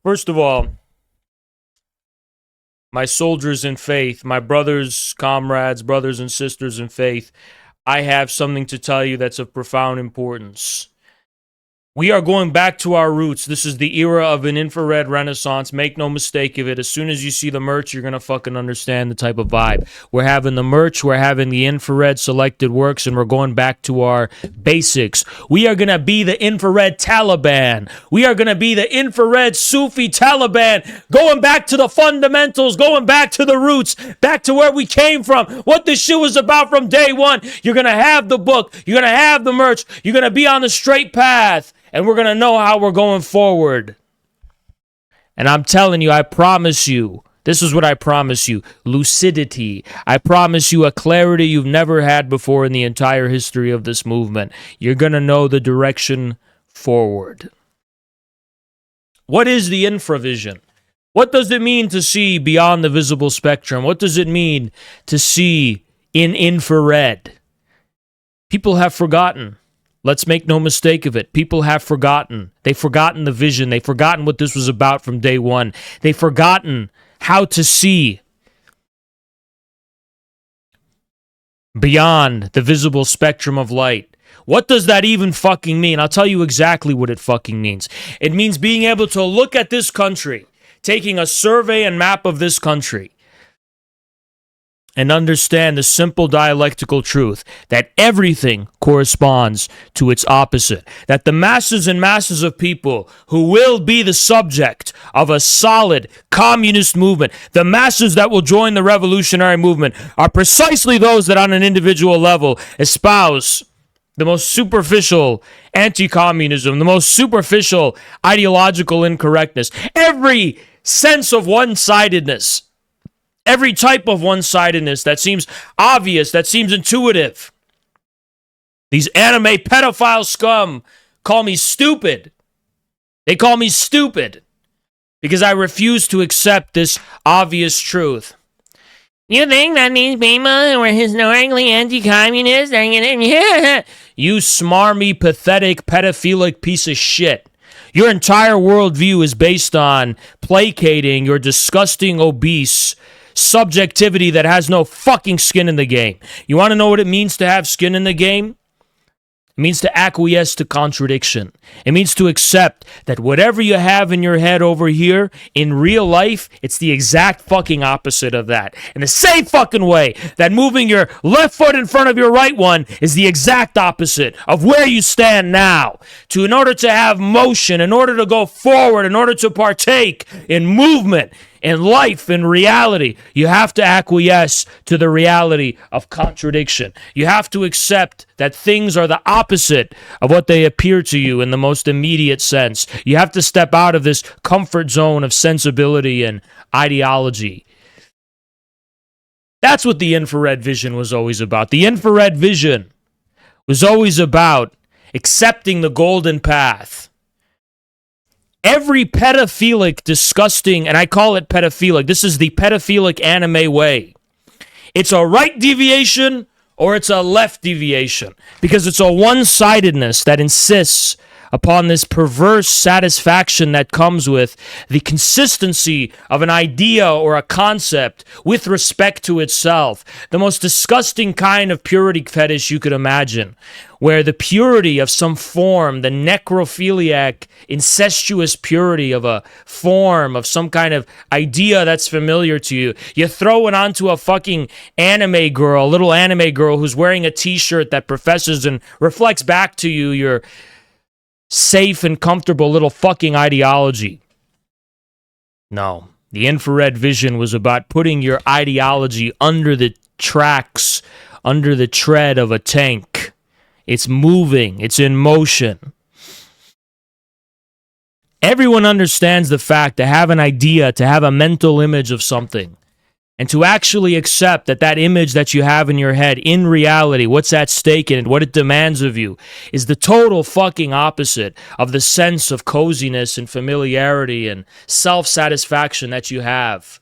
First of all, my soldiers in faith, my brothers, comrades, brothers and sisters in faith, I have something to tell you that's of profound importance. We are going back to our roots. This is the era of an infrared renaissance. Make no mistake of it. As soon as you see the merch, you're going to fucking understand the type of vibe. We're having the merch, we're having the infrared selected works, and we're going back to our basics. We are going to be the infrared Taliban. We are going to be the infrared Sufi Taliban. Going back to the fundamentals, going back to the roots, back to where we came from, what this shit was about from day one. You're going to have the book. You're going to have the merch. You're going to be on the straight path. And we're going to know how we're going forward. And I'm telling you, I promise you, this is what I promise you, lucidity. I promise you a clarity you've never had before in the entire history of this movement. You're going to know the direction forward. What is the infravision? What does it mean to see beyond the visible spectrum? What does it mean to see in infrared? People have forgotten. Let's make no mistake of it. People have forgotten. They've forgotten the vision. They've forgotten what this was about from day one. They've forgotten how to see beyond the visible spectrum of light. What does that even fucking mean? I'll tell you exactly what it fucking means. It means being able to look at this country, taking a survey and map of this country, and understand the simple dialectical truth that everything corresponds to its opposite. That the masses and masses of people who will be the subject of a solid communist movement, the masses that will join the revolutionary movement, are precisely those that on an individual level espouse the most superficial anti-communism, the most superficial ideological incorrectness, every sense of one-sidedness. Every type of one-sidedness that seems obvious, that seems intuitive. These anime pedophile scum call me stupid. They call me stupid because I refuse to accept this obvious truth. You think that these people were historically anti-communist are gonna... You smarmy, pathetic, pedophilic piece of shit. Your entire worldview is based on placating your disgusting, obese subjectivity that has no fucking skin in the game. You want to know what it means to have skin in the game? It means to acquiesce to contradiction. It means to accept that whatever you have in your head over here, in real life, it's the exact fucking opposite of that. In the same fucking way that moving your left foot in front of your right one is the exact opposite of where you stand now. In order to have motion, in order to go forward, in order to partake in movement, in life, in reality, you have to acquiesce to the reality of contradiction. You have to accept that things are the opposite of what they appear to you in the most immediate sense. You have to step out of this comfort zone of sensibility and ideology. That's what the infrared vision was always about. The infrared vision was always about accepting the golden path. Every pedophilic, disgusting, and I call it pedophilic, this is the pedophilic anime way. It's a right deviation or it's a left deviation because it's a one-sidedness that insists upon this perverse satisfaction that comes with the consistency of an idea or a concept with respect to itself. The most disgusting kind of purity fetish you could imagine, where the purity of some form, the necrophiliac, incestuous purity of a form, of some kind of idea that's familiar to you, you throw it onto a fucking anime girl, a little anime girl who's wearing a t-shirt that professes and reflects back to you your safe and comfortable little fucking ideology. No, the infrared vision was about putting your ideology under the tracks, under the tread of a tank. It's moving, it's in motion. Everyone understands the fact to have an idea, to have a mental image of something, and to actually accept that that image that you have in your head, in reality, what's at stake in it, what it demands of you, is the total fucking opposite of the sense of coziness and familiarity and self-satisfaction that you have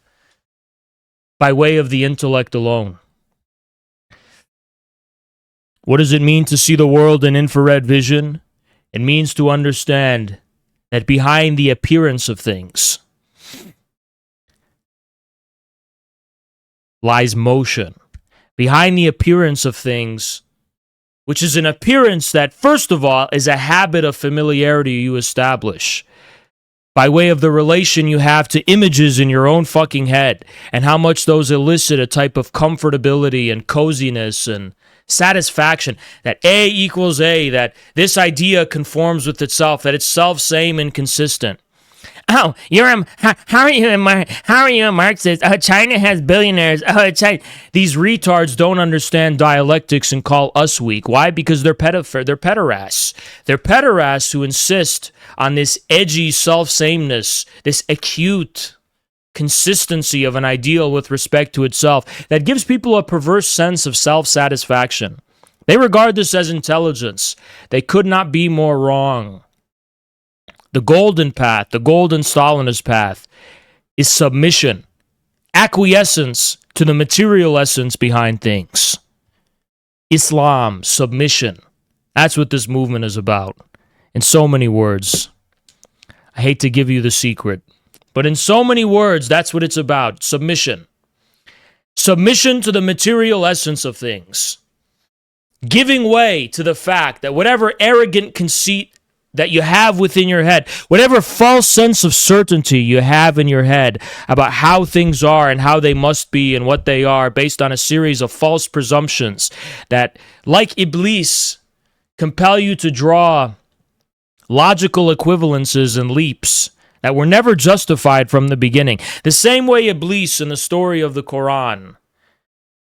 by way of the intellect alone. What does it mean to see the world in infrared vision? It means to understand that behind the appearance of things lies motion. Behind the appearance of things, which is an appearance that, first of all, is a habit of familiarity you establish by way of the relation you have to images in your own fucking head and how much those elicit a type of comfortability and coziness and satisfaction, that A equals A, that this idea conforms with itself, that it's self-same and consistent. Oh, how are you a Marxist? China has billionaires. These retards don't understand dialectics and call us weak. Why? Because they're pederasts. They're pederasts who insist on this edgy self-sameness, this acute consistency of an ideal with respect to itself that gives people a perverse sense of self-satisfaction. They regard this as intelligence. They could not be more wrong. The golden path, the golden Stalinist path, is submission, acquiescence to the material essence behind things. Islam, submission. That's what this movement is about. In so many words. I hate to give you the secret, but in so many words, that's what it's about. Submission. Submission to the material essence of things. Giving way to the fact that whatever arrogant conceit that you have within your head, whatever false sense of certainty you have in your head about how things are and how they must be and what they are based on a series of false presumptions that, like Iblis, compel you to draw logical equivalences and leaps that were never justified from the beginning. The same way Iblis in the story of the Quran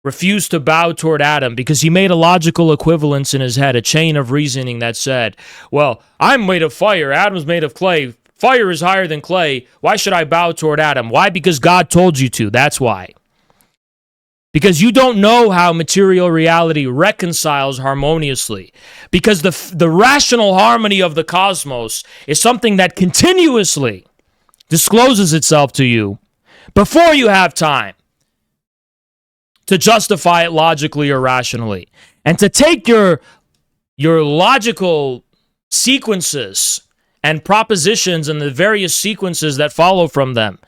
refused to bow toward Adam because he made a logical equivalence in his head, a chain of reasoning that said, well, I'm made of fire, Adam's made of clay, fire is higher than clay, why should I bow toward Adam? Why? Because God told you to, that's why. Because you don't know how material reality reconciles harmoniously. Because the rational harmony of the cosmos is something that continuously discloses itself to you before you have time to justify it logically or rationally. And to take your logical sequences and propositions and the various sequences that follow from them,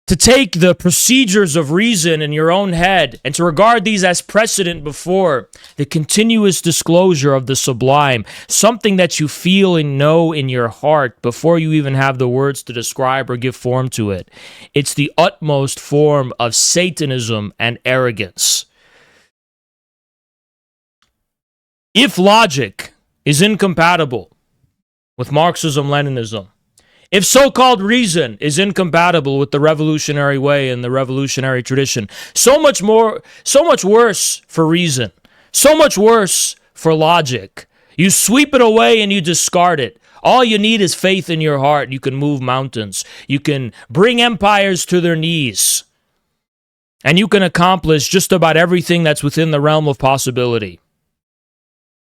to take the procedures of reason in your own head and to regard these as precedent before the continuous disclosure of the sublime, something that you feel and know in your heart before you even have the words to describe or give form to it. It's the utmost form of Satanism and arrogance. If logic is incompatible with Marxism-Leninism, if so-called reason is incompatible with the revolutionary way and the revolutionary tradition, so much worse for reason, so much worse for logic. You sweep it away and you discard it. All you need is faith in your heart. You can move mountains. You can bring empires to their knees. And you can accomplish just about everything that's within the realm of possibility.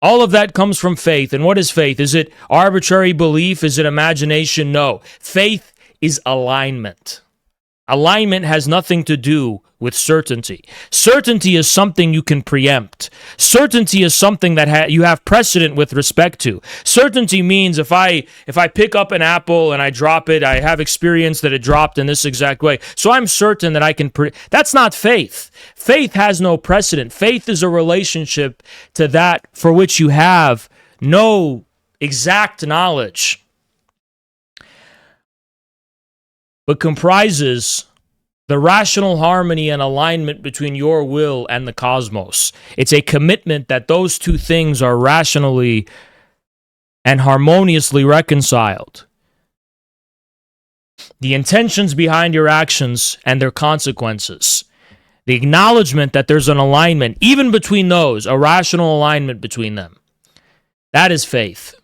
All of that comes from faith. And what is faith? Is it arbitrary belief? Is it imagination? No. Faith is alignment. Alignment has nothing to do with certainty. Certainty is something you can preempt. Certainty is something that you have precedent with respect to. Certainty means if I pick up an apple and I drop it, I have experience that it dropped in this exact way. So I'm certain that I can... That's not faith. Faith has no precedent. Faith is a relationship to that for which you have no exact knowledge, but comprises the rational harmony and alignment between your will and the cosmos. It's a commitment that those two things are rationally and harmoniously reconciled. The intentions behind your actions and their consequences. The acknowledgement that there's an alignment, even between those, a rational alignment between them. That is faith.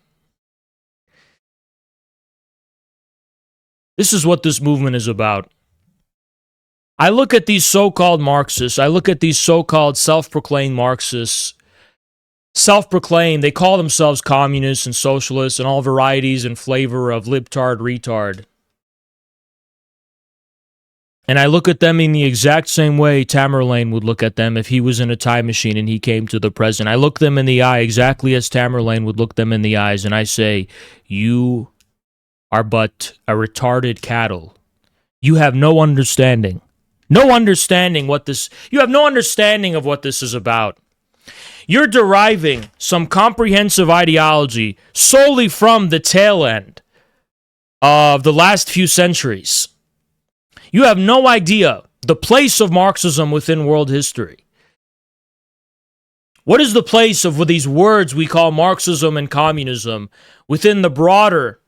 This is what this movement is about. I look at these so-called Marxists, I look at these so-called self-proclaimed Marxists, self-proclaimed, they call themselves communists and socialists and all varieties and flavor of libtard retard. And I look at them in the exact same way Tamerlane would look at them if he was in a time machine and he came to the present. I look them in the eye exactly as Tamerlane would look them in the eyes, and I say, you are but a retarded cattle. You have no understanding. No understanding what this, you have no understanding of what this is about. You're deriving some comprehensive ideology solely from the tail end of the last few centuries. You have no idea the place of Marxism within world history. What is the place of these words we call Marxism and communism within the broader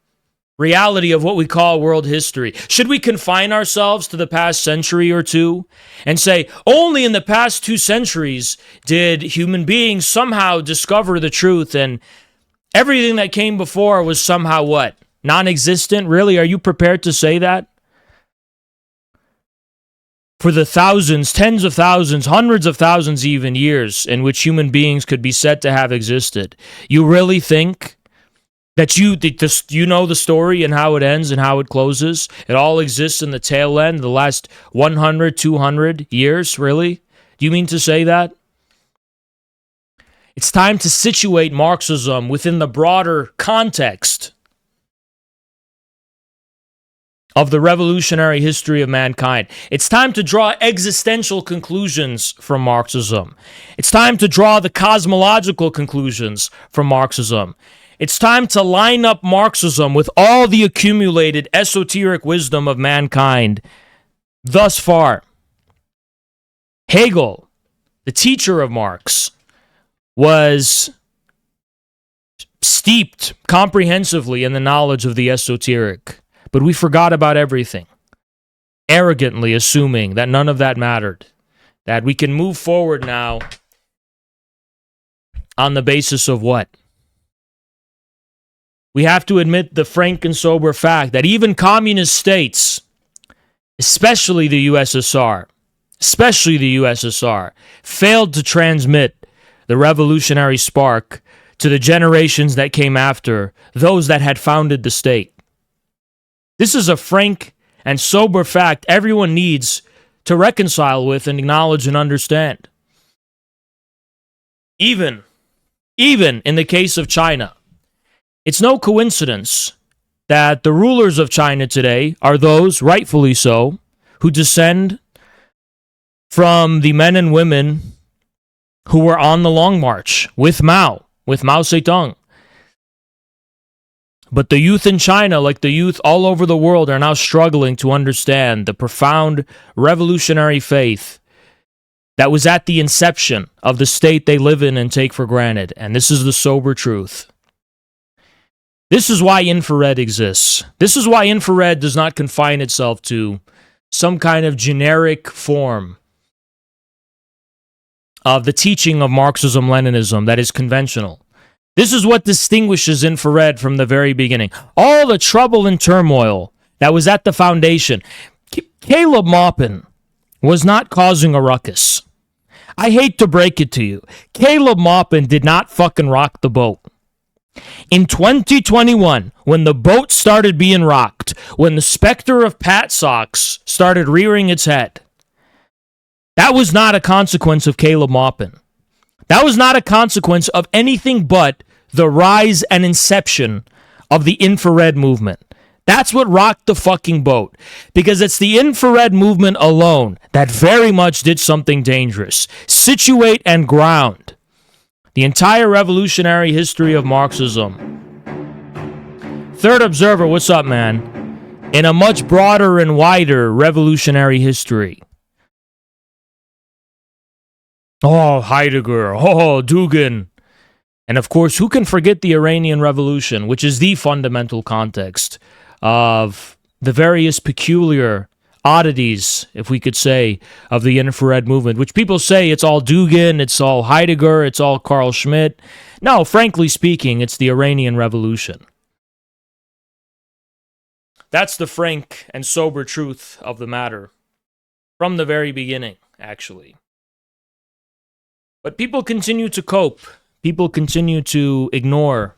reality of what we call world history? Should we confine ourselves to the past century or two and say only in the past 2 centuries did human beings somehow discover the truth and everything that came before was somehow what? Non-existent? Really? Are you prepared to say that? For the thousands, tens of thousands, hundreds of thousands even years in which human beings could be said to have existed, you really think that you know the story and how it ends and how it closes? It all exists in the tail end, the last 100, 200 years, really? Do you mean to say that? It's time to situate Marxism within the broader context of the revolutionary history of mankind. It's time to draw existential conclusions from Marxism. It's time to draw the cosmological conclusions from Marxism. It's time to line up Marxism with all the accumulated esoteric wisdom of mankind thus far. Hegel, the teacher of Marx, was steeped comprehensively in the knowledge of the esoteric. But we forgot about everything, arrogantly assuming that none of that mattered, that we can move forward now on the basis of what? We have to admit the frank and sober fact that even communist states, especially the USSR, failed to transmit the revolutionary spark to the generations that came after, those that had founded the state. This is a frank and sober fact everyone needs to reconcile with and acknowledge and understand. Even in the case of China, it's no coincidence that the rulers of China today are those, rightfully so, who descend from the men and women who were on the Long March with Mao Zedong. But the youth in China, like the youth all over the world, are now struggling to understand the profound revolutionary faith that was at the inception of the state they live in and take for granted. And this is the sober truth. This is why infrared exists. This is why infrared does not confine itself to some kind of generic form of the teaching of Marxism-Leninism that is conventional. This is what distinguishes infrared from the very beginning. All the trouble and turmoil that was at the foundation. Caleb Maupin was not causing a ruckus. I hate to break it to you. Caleb Maupin did not fucking rock the boat. In 2021, when the boat started being rocked, when the specter of Pat Socks started rearing its head, that was not a consequence of Caleb Maupin. That was not a consequence of anything but the rise and inception of the infrared movement. That's what rocked the fucking boat. Because it's the infrared movement alone that very much did something dangerous. Situate and ground the entire revolutionary history of Marxism. Third Observer, what's up, man? In a much broader and wider revolutionary history. Oh, Heidegger. Oh, Dugin. And of course, who can forget the Iranian Revolution, which is the fundamental context of the various peculiar oddities, if we could say, of the infrared movement, which people say it's all Dugin, it's all Heidegger, it's all Carl Schmitt. No, frankly speaking, it's the Iranian Revolution. That's the frank and sober truth of the matter from the very beginning, actually. But people continue to cope. People continue to ignore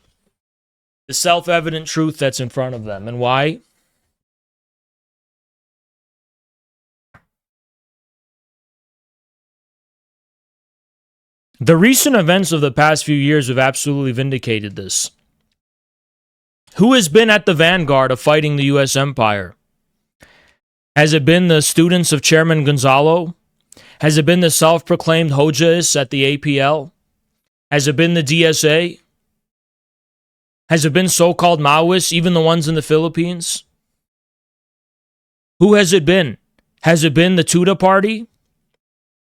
the self-evident truth that's in front of them. And why? The recent events of the past few years have absolutely vindicated this. Who has been at the vanguard of fighting the U.S. empire? Has it been the students of Chairman Gonzalo? Has it been the self-proclaimed Hojaists at the APL? Has it been the DSA? Has it been so-called Maoists, even the ones in the Philippines? Who has it been? Has it been the Tuda Party?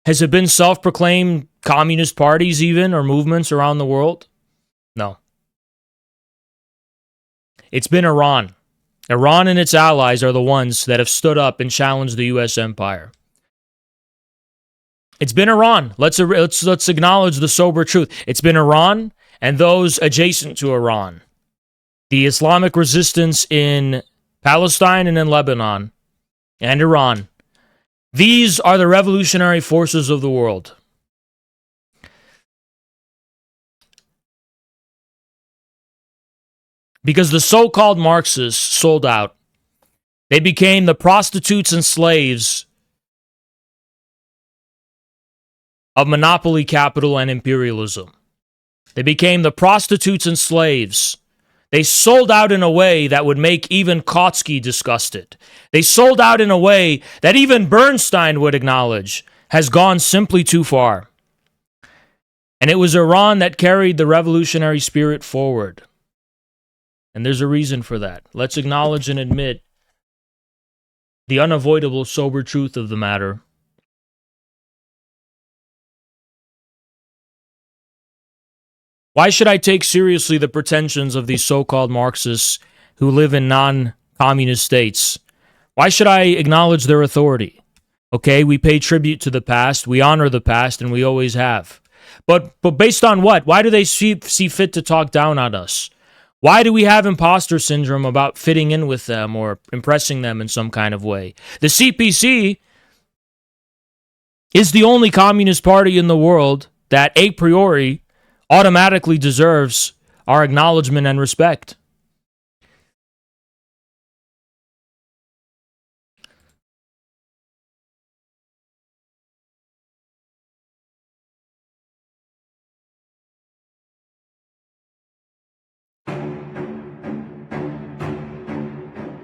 Has it been self-proclaimed communist parties even, or movements around the world? No. It's been Iran. Iran and its allies are the ones that have stood up and challenged the U.S. empire. It's been Iran. Let's acknowledge the sober truth. It's been Iran and those adjacent to Iran. The Islamic resistance in Palestine and in Lebanon and Iran. These are the revolutionary forces of the world. Because the so-called Marxists sold out. They became the prostitutes and slaves of monopoly capital and imperialism. They became the prostitutes and slaves. They sold out in a way that would make even Kautsky disgusted. They sold out in a way that even Bernstein would acknowledge has gone simply too far. And it was Iran that carried the revolutionary spirit forward. And there's a reason for that. Let's acknowledge and admit the unavoidable sober truth of the matter. Why should I take seriously the pretensions of these so-called Marxists who live in non-communist states? Why should I acknowledge their authority? Okay, we pay tribute to the past, we honor the past, and we always have. But based on what? Why do they see fit to talk down on us? Why do we have imposter syndrome about fitting in with them or impressing them in some kind of way? The CPC is the only communist party in the world that a priori automatically deserves our acknowledgement and respect.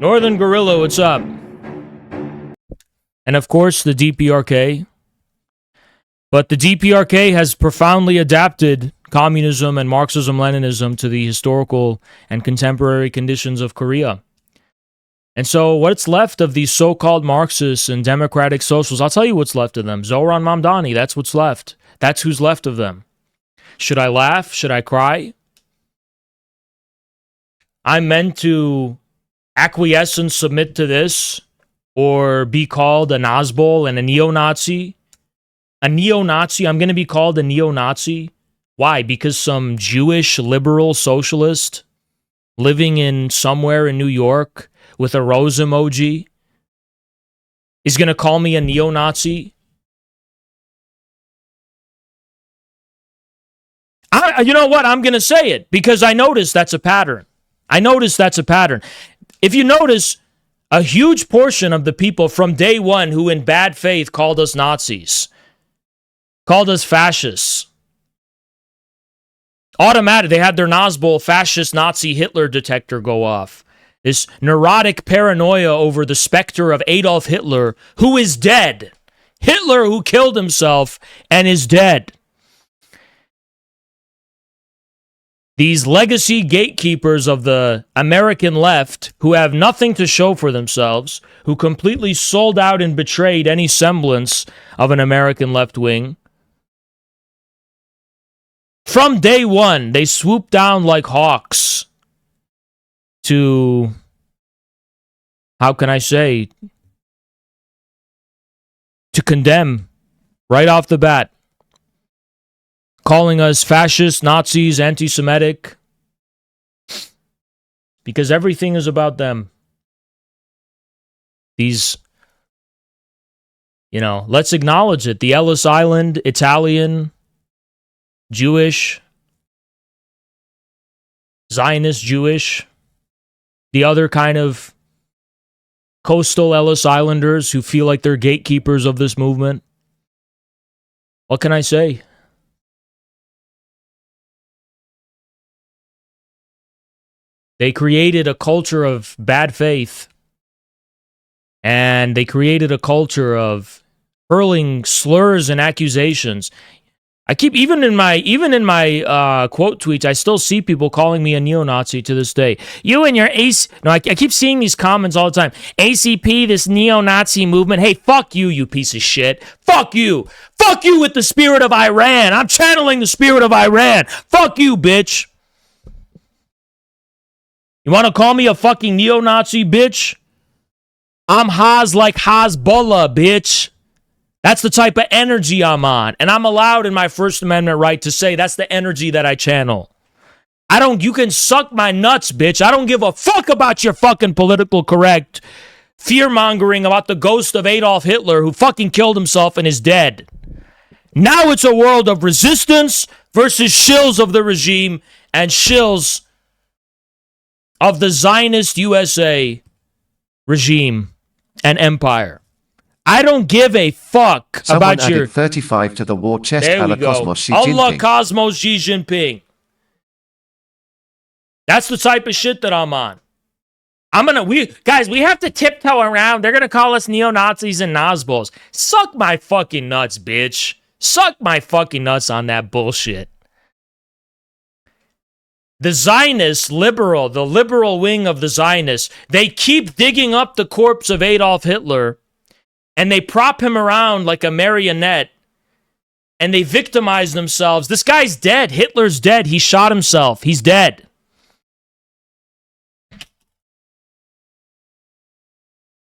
Northern Guerrilla, what's up? And of course, the DPRK. But the DPRK has profoundly adapted communism and Marxism-Leninism to the historical and contemporary conditions of Korea. And so what's left of these so-called Marxists and democratic socialists, I'll tell you what's left of them. Zohran Mamdani, that's what's left. That's who's left of them. Should I laugh? Should I cry? I'm meant to acquiesce and submit to this, or be called a Nazbol and a neo-Nazi. A neo-Nazi? I'm going to be called a neo-Nazi? Why? Because some Jewish liberal socialist living in somewhere in New York with a rose emoji is going to call me a neo-Nazi? You know what? I'm going to say it because I noticed that's a pattern. If you notice, a huge portion of the people from day one who in bad faith called us Nazis, called us fascists, automatic, they had their Nazbol fascist Nazi Hitler detector go off. This neurotic paranoia over the specter of Adolf Hitler, who is dead. Hitler who killed himself and is dead. These legacy gatekeepers of the American left who have nothing to show for themselves, who completely sold out and betrayed any semblance of an American left wing. From day one, they swooped down like hawks to, how can I say, to condemn right off the bat. Calling us fascists, Nazis, anti-Semitic. Because everything is about them. These, let's acknowledge it. The Ellis Island, Italian, Jewish, Zionist Jewish, the other kind of coastal Ellis Islanders who feel like they're gatekeepers of this movement. What can I say? They created a culture of bad faith, and they created a culture of hurling slurs and accusations. I keep even in my quote tweets, I still see people calling me a neo-Nazi to this day. You and your I keep seeing these comments all the time. ACP, this neo-Nazi movement. Hey, fuck you, you piece of shit. Fuck you. Fuck you with the spirit of Iran. I'm channeling the spirit of Iran. Fuck you, bitch. You want to call me a fucking neo-Nazi, bitch? I'm Haz like Hezbollah, bitch. That's the type of energy I'm on. And I'm allowed in my First Amendment right to say that's the energy that I channel. You can suck my nuts, bitch. I don't give a fuck about your fucking political correct fear-mongering about the ghost of Adolf Hitler who fucking killed himself and is dead. Now it's a world of resistance versus shills of the regime and shills of the Zionist USA regime and empire. I don't give a fuck Someone about your 35 to the war chest. There we go. Cosmos Xi Allah Jinping. Cosmos Xi Jinping. That's the type of shit that I'm on. We have to tiptoe around. They're gonna call us neo-Nazis and Nazbols. Suck my fucking nuts, bitch. Suck my fucking nuts on that bullshit. The Zionists, the liberal wing of the Zionists, they keep digging up the corpse of Adolf Hitler and they prop him around like a marionette and they victimize themselves. This guy's dead. Hitler's dead. He shot himself. He's dead.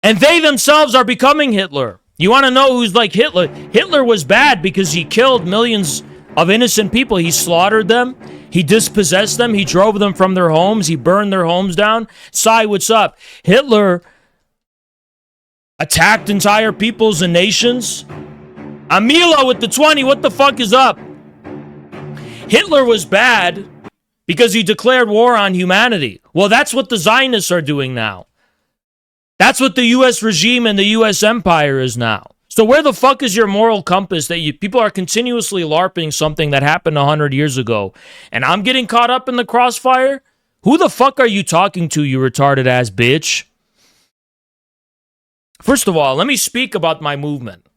And they themselves are becoming Hitler. You want to know who's like Hitler? Hitler was bad because he killed millions of innocent people. He slaughtered them. He dispossessed them. He drove them from their homes. He burned their homes down. Sai, what's up? Hitler attacked entire peoples and nations. Amila with the 20, what the fuck is up? Hitler was bad because he declared war on humanity. Well, that's what the Zionists are doing now. That's what the U.S. regime and the U.S. empire is now. So where the fuck is your moral compass that people are continuously LARPing something that happened 100 years ago? And I'm getting caught up in the crossfire? Who the fuck are you talking to, you retarded ass bitch? First of all, let me speak about my movement.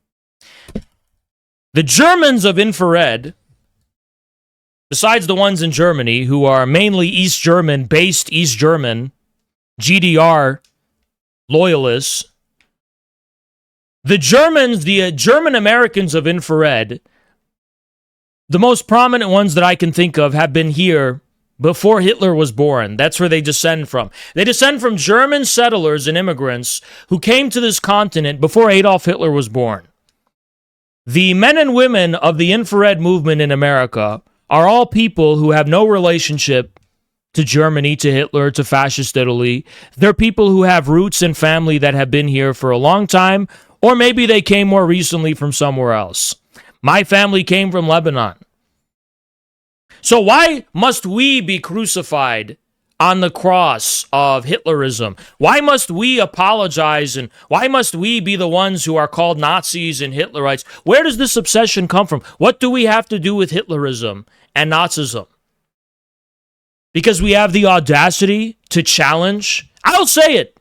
The Germans of infrared, besides the ones in Germany, who are mainly East German, based East German, GDR loyalists, the Germans, the German Americans of infrared, the most prominent ones that I can think of have been here before Hitler was born. That's where they descend from. They descend from German settlers and immigrants who came to this continent before Adolf Hitler was born. The men and women of the infrared movement in America are all people who have no relationship to Germany, to Hitler, to fascist Italy. They're people who have roots and family that have been here for a long time, or maybe they came more recently from somewhere else. My family came from Lebanon. So why must we be crucified on the cross of Hitlerism? Why must we apologize, and why must we be the ones who are called Nazis and Hitlerites? Where does this obsession come from? What do we have to do with Hitlerism and Nazism? Because we have the audacity to challenge. I'll say it.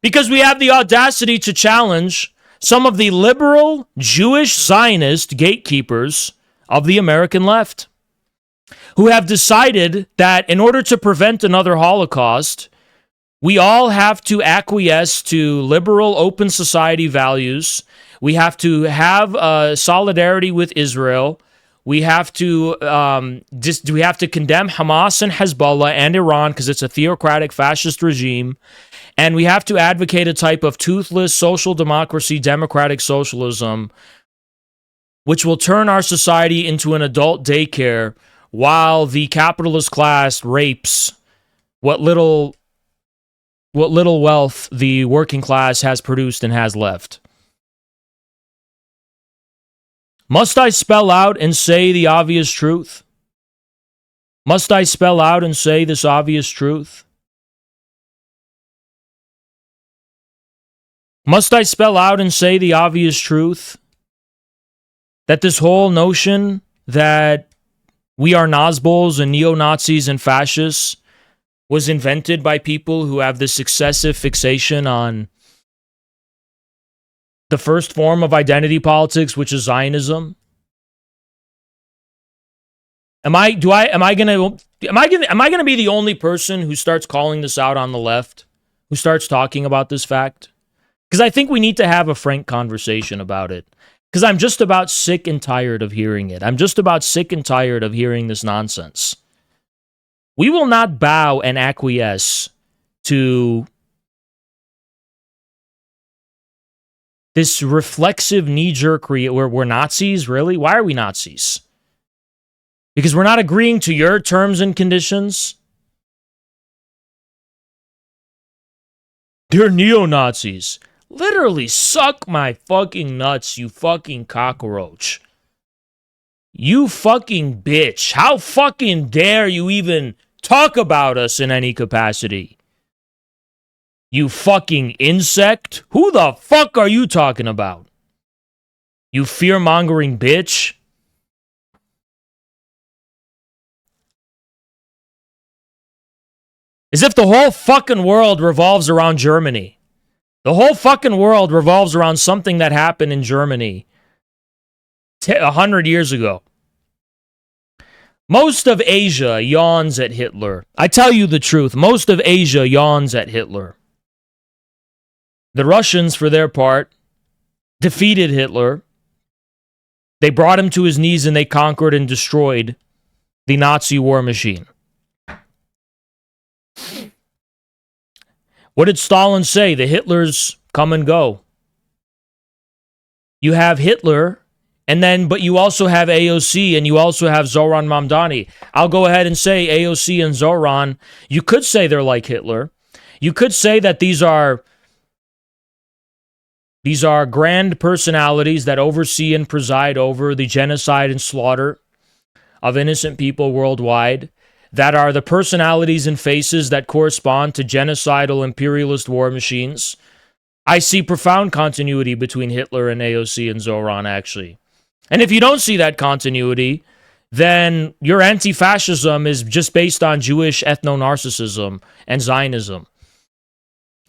Because we have the audacity to challenge some of the liberal Jewish Zionist gatekeepers of the American left, who have decided that in order to prevent another Holocaust, we all have to acquiesce to liberal open society values. We have to have solidarity with Israel. We have to condemn Hamas and Hezbollah and Iran because it's a theocratic fascist regime. And we have to advocate a type of toothless social democracy, democratic socialism, which will turn our society into an adult daycare while the capitalist class rapes what little wealth the working class has produced and has left. Must I spell out and say the obvious truth? Must I spell out and say this obvious truth? Must I spell out and say the obvious truth? That this whole notion that we are Nazbols and neo-Nazis and fascists, was invented by people who have this excessive fixation on the first form of identity politics, which is Zionism? Am I gonna be the only person who starts calling this out on the left, who starts talking about this fact? Because I think we need to have a frank conversation about it. Because I'm just about sick and tired of hearing it. I'm just about sick and tired of hearing this nonsense. We will not bow and acquiesce to this reflexive knee-jerk where we're Nazis, really? Why are we Nazis? Because we're not agreeing to your terms and conditions? They're neo-Nazis. Literally, suck my fucking nuts, you fucking cockroach. You fucking bitch. How fucking dare you even talk about us in any capacity? You fucking insect. Who the fuck are you talking about? You fear-mongering bitch. As if the whole fucking world revolves around Germany. The whole fucking world revolves around something that happened in Germany 100 years ago. Most of Asia yawns at Hitler. I tell you the truth. Most of Asia yawns at Hitler. The Russians, for their part, defeated Hitler. They brought him to his knees and they conquered and destroyed the Nazi war machine. What did Stalin say? The Hitlers come and go. You have Hitler, but you also have AOC, and you also have Zoran Mamdani. I'll go ahead and say AOC and Zoran, you could say they're like Hitler. You could say that these are grand personalities that oversee and preside over the genocide and slaughter of innocent people worldwide, that are the personalities and faces that correspond to genocidal imperialist war machines. I see profound continuity between Hitler and AOC and Zoran, actually. And if you don't see that continuity, then your anti-fascism is just based on Jewish ethno-narcissism and Zionism.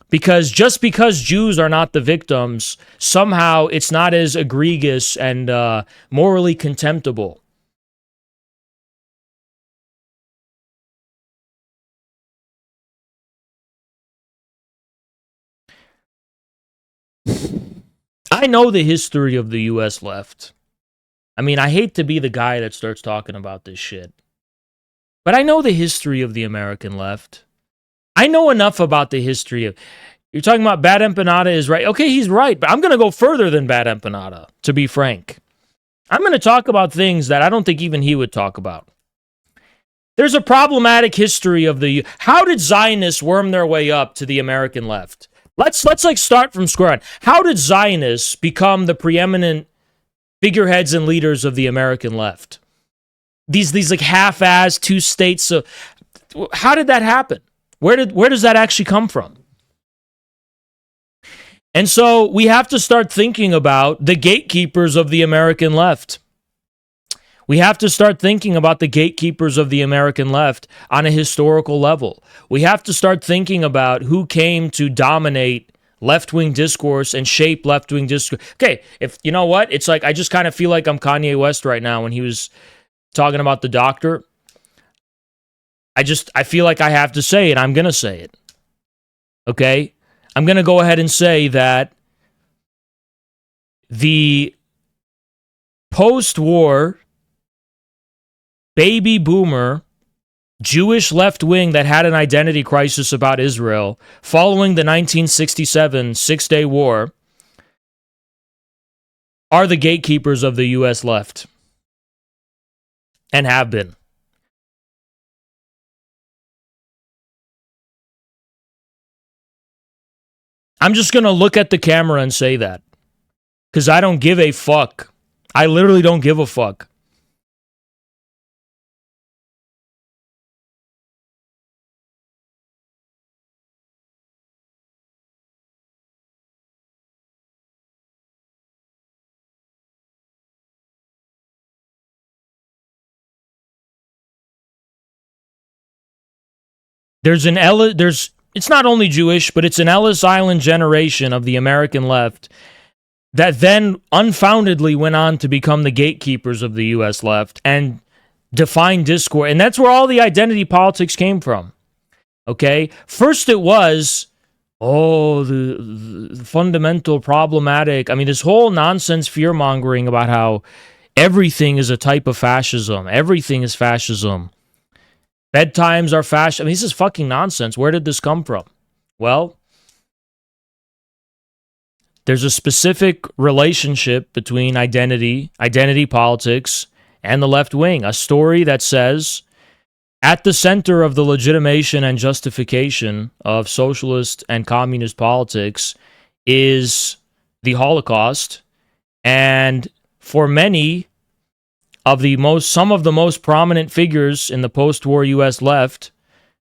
Because just because Jews are not the victims, somehow it's not as egregious and morally contemptible. I know the history of the U.S. left. I mean, I hate to be the guy that starts talking about this shit. But I know the history of the American left. I know enough about the history of... You're talking about Bad Empanada is right. Okay, he's right, but I'm going to go further than Bad Empanada, to be frank. I'm going to talk about things that I don't think even he would talk about. There's a problematic history of the... How did Zionists worm their way up to the American left? Let's like start from square one. How did Zionists become the preeminent figureheads and leaders of the American left? These like half-assed two states. So how did that happen? Where does that actually come from? And so we have to start thinking about the gatekeepers of the American left. We have to start thinking about the gatekeepers of the American left on a historical level. We have to start thinking about who came to dominate left-wing discourse and shape left-wing discourse. Okay, if you know what? It's like I just kind of feel like I'm Kanye West right now when he was talking about the doctor. I feel like I have to say it. I'm going to say it. Okay? I'm going to go ahead and say that the post-war baby boomer Jewish left wing that had an identity crisis about Israel following the 1967 Six-Day War are the gatekeepers of the U.S. left and have been. I'm just going to look at the camera and say that because I don't give a fuck. I literally don't give a fuck. It's not only Jewish, but it's an Ellis Island generation of the American left that then unfoundedly went on to become the gatekeepers of the U.S. left and define discourse. And that's where all the identity politics came from. Okay? First it was, the fundamental problematic. I mean, this whole nonsense fear-mongering about how everything is a type of fascism. Everything is fascism. Bedtimes are fascist. I mean, this is fucking nonsense. Where did this come from? Well, there's a specific relationship between identity politics, and the left wing. A story that says, at the center of the legitimation and justification of socialist and communist politics is the Holocaust. And for many of some of the most prominent figures in the post-war U.S. left,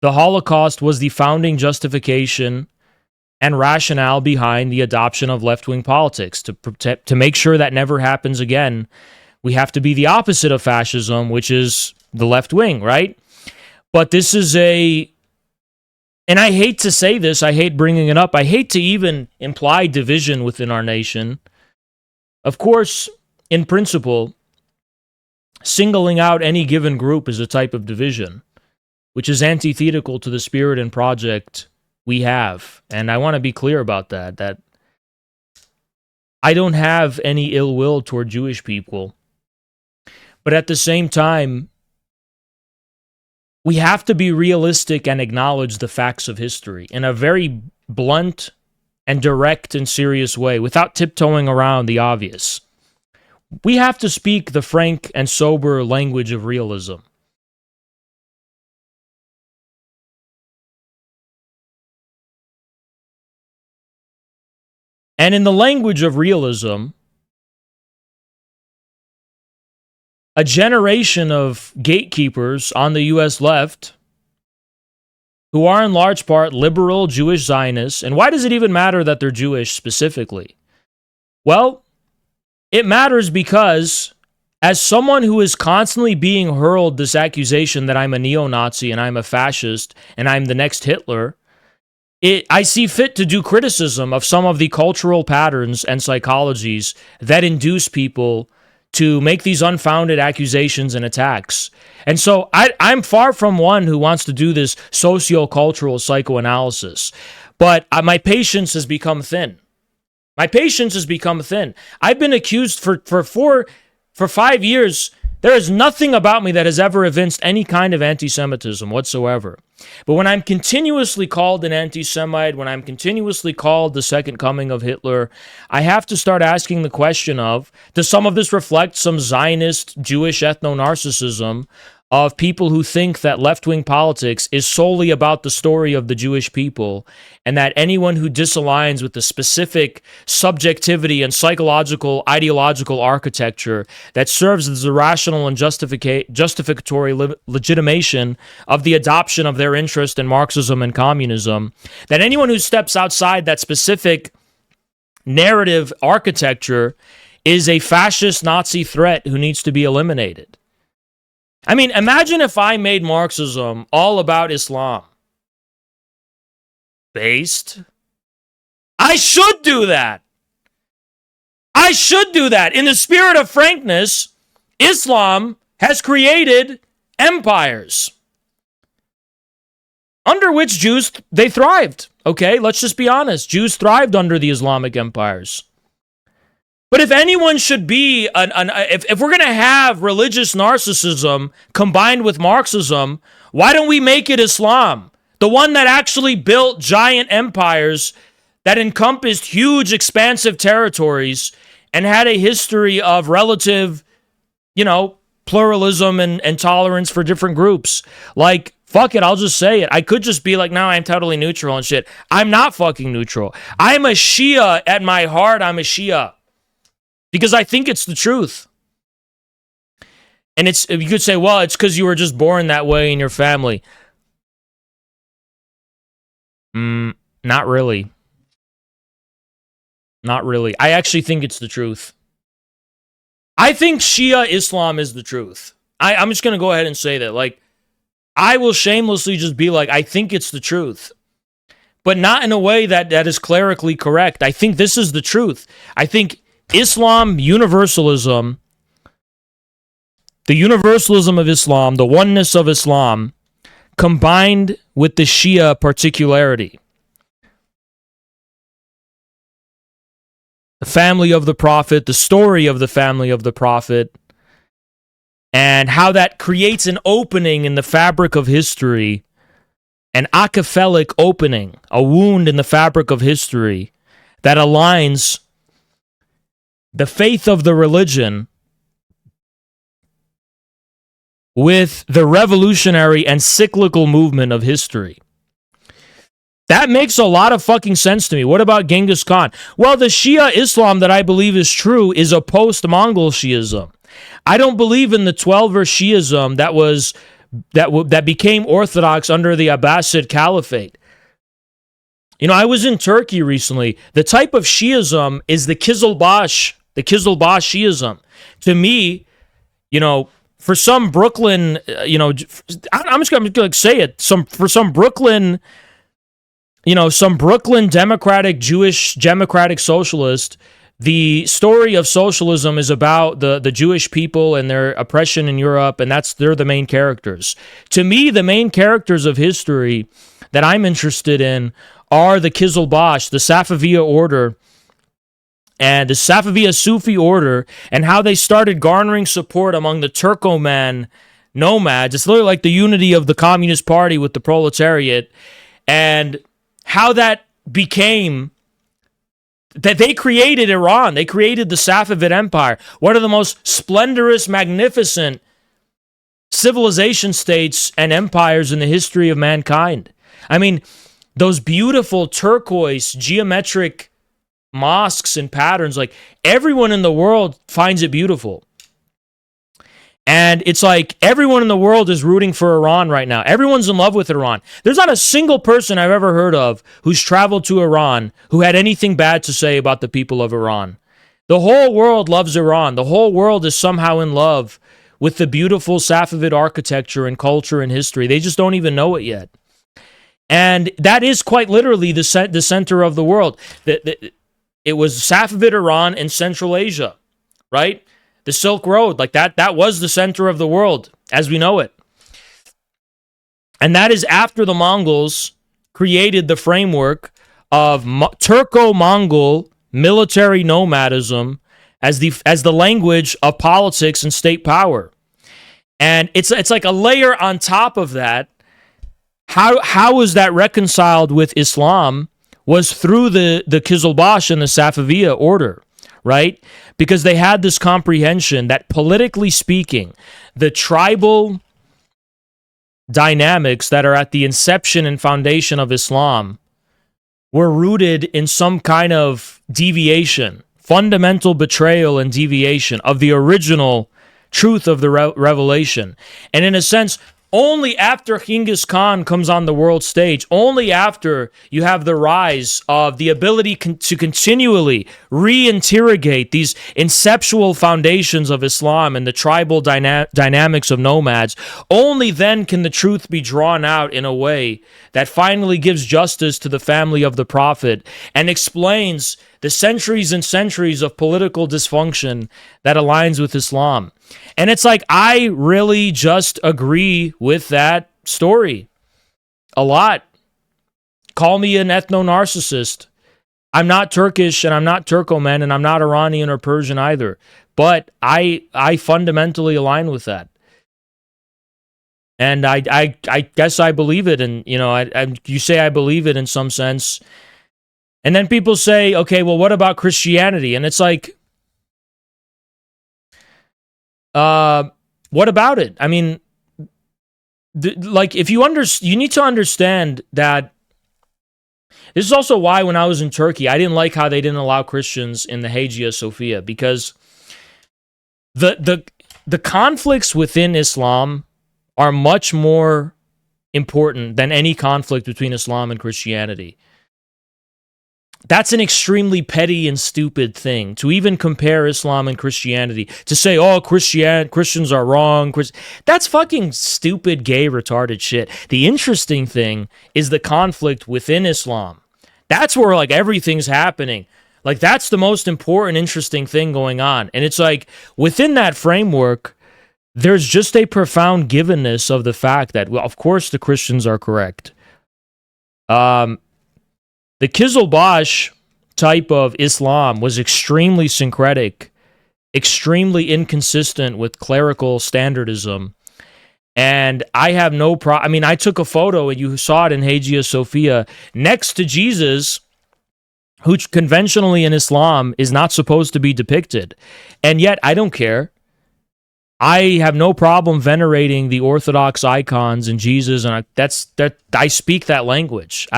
the Holocaust was the founding justification and rationale behind the adoption of left-wing politics. To make sure that never happens again, we have to be the opposite of fascism, which is the left wing, right? But this is and I hate to say this, I hate bringing it up, I hate to even imply division within our nation. Of course, in principle, singling out any given group is a type of division, which is antithetical to the spirit and project we have. And I want to be clear about that I don't have any ill will toward Jewish people. But at the same time, we have to be realistic and acknowledge the facts of history in a very blunt and direct and serious way without tiptoeing around the obvious. We have to speak the frank and sober language of realism. And in the language of realism, a generation of gatekeepers on the U.S. left who are in large part liberal Jewish Zionists. And why does it even matter that they're Jewish specifically? Well, it matters because as someone who is constantly being hurled this accusation that I'm a neo-Nazi and I'm a fascist and I'm the next Hitler, I see fit to do criticism of some of the cultural patterns and psychologies that induce people to make these unfounded accusations and attacks. And so I'm far from one who wants to do this socio-cultural psychoanalysis, but my patience has become thin. My patience has become thin. I've been accused for 5 years. There is nothing about me that has ever evinced any kind of anti-Semitism whatsoever. But when I'm continuously called an anti-Semite, when I'm continuously called the second coming of Hitler, I have to start asking the question of, does some of this reflect some Zionist Jewish ethno-narcissism of people who think that left-wing politics is solely about the story of the Jewish people, and that anyone who disaligns with the specific subjectivity and psychological, ideological architecture that serves as the rational and justificatory legitimation of the adoption of their interest in Marxism and communism, that anyone who steps outside that specific narrative architecture is a fascist Nazi threat who needs to be eliminated. I mean, imagine if I made Marxism all about Islam. Based. I should do that. I should do that. In the spirit of frankness, Islam has created empires under which Jews, they thrived. Okay, let's just be honest. Jews thrived under the Islamic empires. But if anyone should be, if we're going to have religious narcissism combined with Marxism, why don't we make it Islam? The one that actually built giant empires that encompassed huge, expansive territories and had a history of relative, pluralism and tolerance for different groups. Like, fuck it, I'll just say it. I could just be like, no, I'm totally neutral and shit. I'm not fucking neutral. I'm a Shia at my heart. I'm a Shia. Because I think it's the truth. And you could say, well, it's because you were just born that way in your family. Not really. Not really. I actually think it's the truth. I think Shia Islam is the truth. I'm just going to go ahead and say that. Like, I will shamelessly just be like, I think it's the truth, but not in a way that is clerically correct. I think this is the truth. I think Islam, universalism, the universalism of Islam, the oneness of Islam, combined with the Shia particularity, the family of the Prophet, the story of the family of the Prophet, and how that creates an opening in the fabric of history, an acaphelic opening, a wound in the fabric of history that aligns the faith of the religion with the revolutionary and cyclical movement of history. That makes a lot of fucking sense to me. What about Genghis Khan? Well, the Shia Islam that I believe is true is a post-Mongol Shiism. I don't believe in the Twelver Shiism that became orthodox under the Abbasid Caliphate. You know, I was in Turkey recently. The type of Shiism is the Kizilbash Shiism. To me, you know, for some Brooklyn, I'm just going to say it. For some Brooklyn, some Brooklyn democratic, Jewish democratic socialist, the story of socialism is about the Jewish people and their oppression in Europe, and they're the main characters. To me, the main characters of history that I'm interested in are the Kizilbash, the Safaviya order, and the Safaviya Sufi order, and how they started garnering support among the Turkoman nomads. It's literally like the unity of the Communist Party with the proletariat, and how that became that they created Iran. They created the Safavid Empire, one of the most splendorous, magnificent civilization states and empires in the history of mankind. I mean, those beautiful turquoise geometric mosques and patterns, like everyone in the world finds it beautiful. And it's like everyone in the world is rooting for Iran right now. Everyone's in love with Iran. There's not a single person I've ever heard of who's traveled to Iran who had anything bad to say about the people of Iran. The whole world loves Iran. The whole world is somehow in love with the beautiful Safavid architecture and culture and history. They just don't even know it yet. And that is quite literally the center of the world. It was Safavid Iran and Central Asia, right? The Silk Road, like that was the center of the world as we know it. And that is after the Mongols created the framework of Turco-Mongol military nomadism as the language of politics and state power. And it's like a layer on top of that. How is that reconciled with Islam was through the Kizilbash and the Safaviya order, right? Because they had this comprehension that politically speaking, the tribal dynamics that are at the inception and foundation of Islam were rooted in some kind of deviation, fundamental betrayal and deviation of the original truth of the revelation. And in a sense, only after Genghis Khan comes on the world stage, only after you have the rise of the ability to continually reinterrogate these inceptual foundations of Islam and the tribal dynamics of nomads, only then can the truth be drawn out in a way that finally gives justice to the family of the Prophet and explains the centuries and centuries of political dysfunction that aligns with Islam. And it's like, I really just agree with that story a lot. Call me an ethno-narcissist. I'm not Turkish and I'm not Turkoman and I'm not Iranian or Persian either. But I fundamentally align with that. And I guess I believe it. And, you say I believe it in some sense. And then people say, okay, well, what about Christianity? And it's like, what about it? I mean, if you need to understand that this is also why when I was in Turkey, I didn't like how they didn't allow Christians in the Hagia Sophia, because the conflicts within Islam are much more important than any conflict between Islam and Christianity. That's an extremely petty and stupid thing to even compare Islam and Christianity, to say, oh, Christians are wrong. That's fucking stupid, gay, retarded shit. The interesting thing is the conflict within Islam. That's where like everything's happening. Like that's the most important, interesting thing going on. And it's like within that framework, there's just a profound givenness of the fact that, well, of course the Christians are correct. The Qizilbash type of Islam was extremely syncretic, extremely inconsistent with clerical standardism. And I have no problem. I mean, I took a photo, and you saw it in Hagia Sophia, next to Jesus, who conventionally in Islam is not supposed to be depicted. And yet, I don't care. I have no problem venerating the Orthodox icons and Jesus, and I speak that language.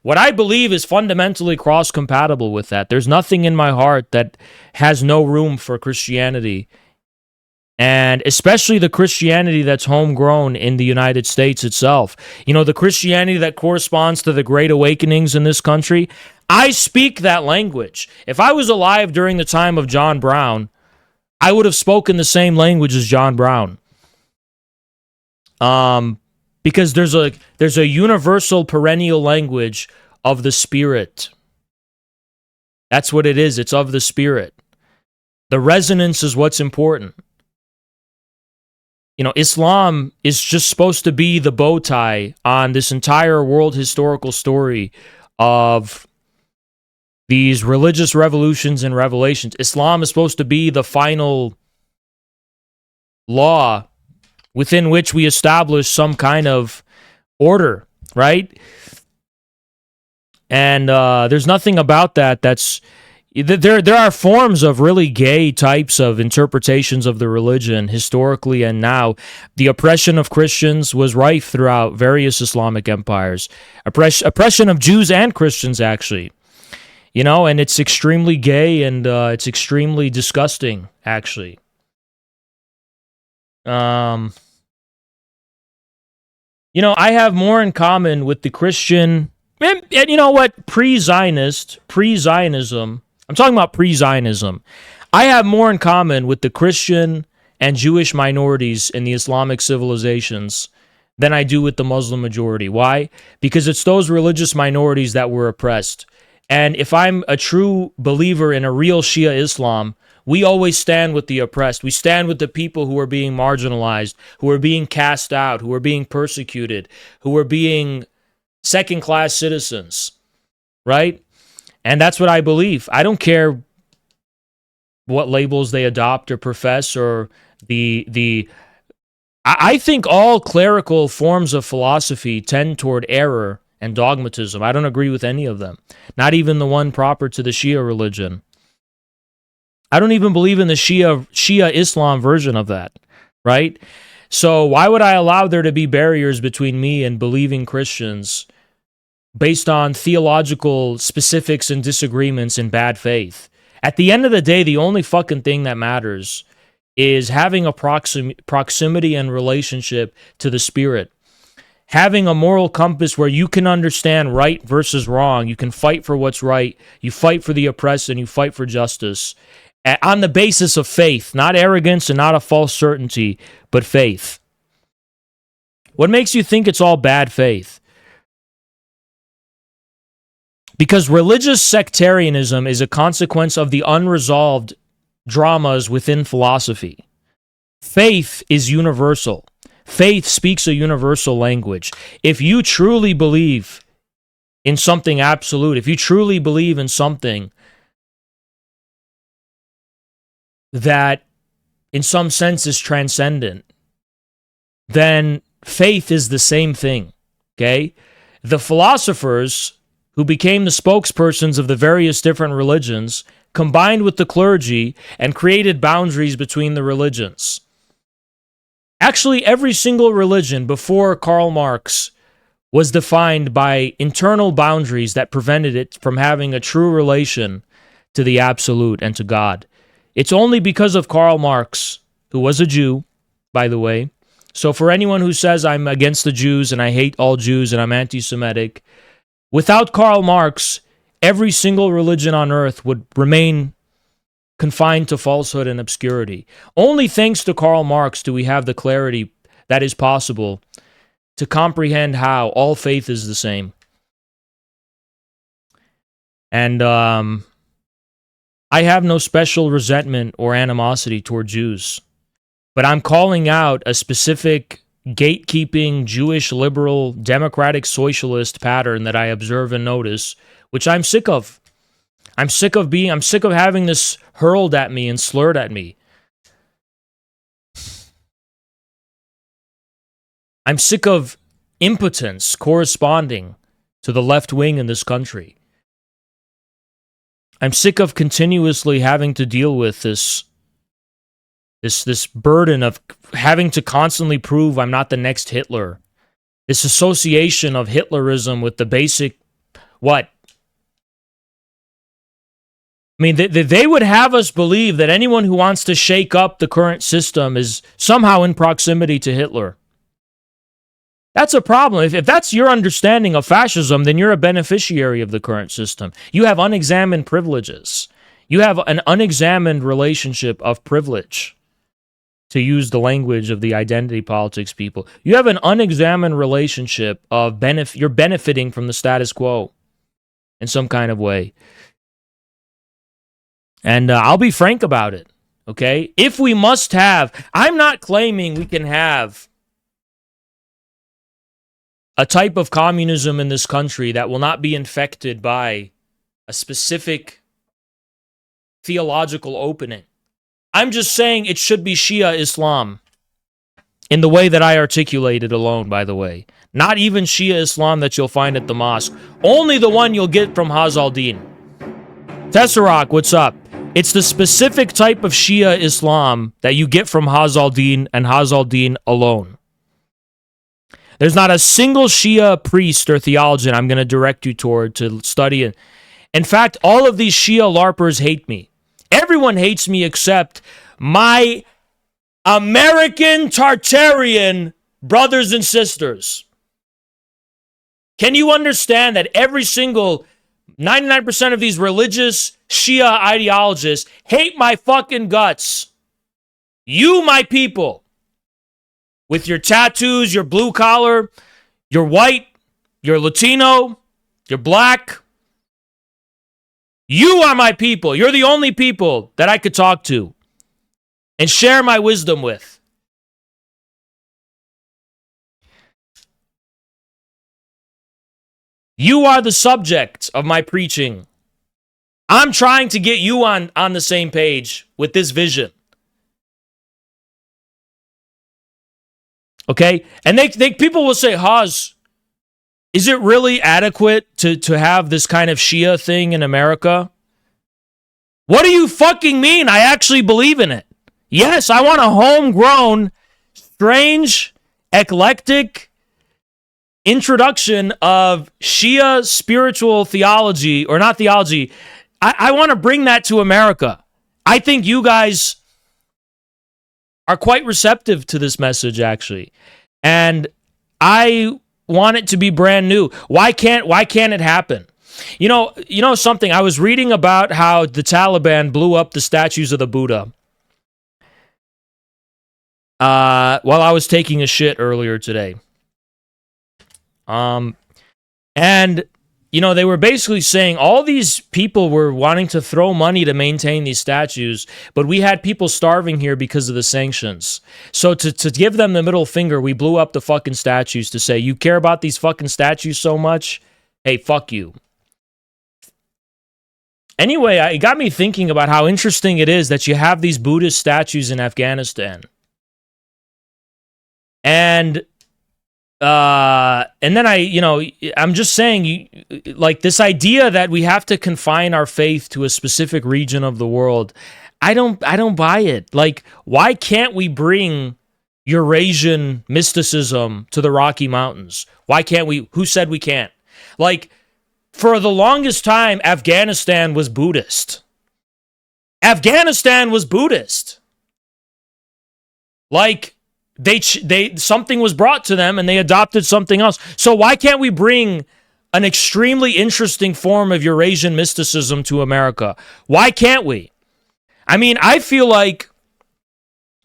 What I believe is fundamentally cross-compatible with that. There's nothing in my heart that has no room for Christianity. And especially the Christianity that's homegrown in the United States itself. You know, the Christianity that corresponds to the Great Awakenings in this country. I speak that language. If I was alive during the time of John Brown, I would have spoken the same language as John Brown. Because there's a universal perennial language of the spirit. That's what it is. It's of the spirit. The resonance is what's important. You know, Islam is just supposed to be the bow tie on this entire world historical story of these religious revolutions and revelations. Islam is supposed to be the final law within which we establish some kind of order, right? And there's nothing about that that's... There are forms of really gay types of interpretations of the religion historically and now. The oppression of Christians was rife throughout various Islamic empires. Oppression of Jews and Christians, actually. You know, and it's extremely gay and it's extremely disgusting, actually. You know, I have more in common with the Christian, and you know what, pre-Zionism, I'm talking about pre-Zionism. I have more in common with the Christian and Jewish minorities in the Islamic civilizations than I do with the Muslim majority. Why? Because it's those religious minorities that were oppressed. And if I'm a true believer in a real Shia Islam, we always stand with the oppressed. We stand with the people who are being marginalized, who are being cast out, who are being persecuted, who are being second-class citizens, right? And that's what I believe. I don't care what labels they adopt or profess or I think all clerical forms of philosophy tend toward error and dogmatism. I don't agree with any of them. Not even the one proper to the Shia religion. I don't even believe in the Shia Islam version of that, right? So why would I allow there to be barriers between me and believing Christians based on theological specifics and disagreements in bad faith? At the end of the day, the only fucking thing that matters is having a proximity and relationship to the Spirit. Having a moral compass where you can understand right versus wrong. You can fight for what's right. You fight for the oppressed and you fight for justice. On the basis of faith, not arrogance and not a false certainty, but faith. What makes you think it's all bad faith? Because religious sectarianism is a consequence of the unresolved dramas within philosophy. Faith is universal. Faith speaks a universal language. If you truly believe in something absolute, if you truly believe in something that in some sense is transcendent, then faith is the same thing, okay? The philosophers who became the spokespersons of the various different religions combined with the clergy and created boundaries between the religions. Actually, every single religion before Karl Marx was defined by internal boundaries that prevented it from having a true relation to the absolute and to God. It's only because of Karl Marx, who was a Jew, by the way. So for anyone who says I'm against the Jews and I hate all Jews and I'm anti-Semitic, without Karl Marx, every single religion on earth would remain confined to falsehood and obscurity. Only thanks to Karl Marx do we have the clarity that is possible to comprehend how all faith is the same. And I have no special resentment or animosity toward Jews, but I'm calling out a specific gatekeeping Jewish liberal democratic socialist pattern that I observe and notice, which I'm sick of. I'm sick of having this hurled at me and slurred at me. I'm sick of impotence corresponding to the left wing in this country. I'm sick of continuously having to deal with this burden of having to constantly prove I'm not the next Hitler. This association of Hitlerism with the basic, what? I mean, they would have us believe that anyone who wants to shake up the current system is somehow in proximity to Hitler. That's a problem. If that's your understanding of fascism, then you're a beneficiary of the current system. You have unexamined privileges. You have an unexamined relationship of privilege, to use the language of the identity politics people. You have an unexamined relationship of you're benefiting from the status quo in some kind of way. And I'll be frank about it, okay? If we must have, I'm not claiming we can have a type of communism in this country that will not be infected by a specific theological opening. I'm just saying it should be Shia Islam in the way that I articulated alone, by the way. Not even Shia Islam that you'll find at the mosque. Only the one you'll get from Haz al-Din. Tesseract, what's up? It's the specific type of Shia Islam that you get from Haz al-Din and Haz al-Din alone. There's not a single Shia priest or theologian I'm going to direct you toward to study it. In fact, all of these Shia LARPers hate me. Everyone hates me except my American Tartarian brothers and sisters. Can you understand that every single 99% of these religious Shia ideologists hate my fucking guts? You, my people, with your tattoos, your blue collar, you're white, you're Latino, you're black. You are my people. You're the only people that I could talk to and share my wisdom with. You are the subject of my preaching. I'm trying to get you on the same page with this vision. Okay? And people will say, Haz, is it really adequate to have this kind of Shia thing in America? What do you fucking mean? I actually believe in it. Yes, I want a homegrown, strange, eclectic introduction of Shia spiritual theology, or not theology. I want to bring that to America. I think you guys are quite receptive to this message, actually. And I want it to be brand new. Why can't it happen? You know something? I was reading about how the Taliban blew up the statues of the Buddha while I was taking a shit earlier today. And they were basically saying all these people were wanting to throw money to maintain these statues, but we had people starving here because of the sanctions. So to give them the middle finger, we blew up the fucking statues to say, you care about these fucking statues so much? Hey, fuck you. Anyway, it got me thinking about how interesting it is that you have these Buddhist statues in Afghanistan. And then I'm just saying, like, this idea that we have to confine our faith to a specific region of the world, I don't buy it. Like, why can't we bring Eurasian mysticism to the Rocky Mountains? Why can't we? Who said we can't? Like, for the longest time, Afghanistan was Buddhist. Afghanistan was Buddhist. Like, they something was brought to them and they adopted something else. So why can't we bring an extremely interesting form of Eurasian mysticism to America. Why can't we? I mean, I feel like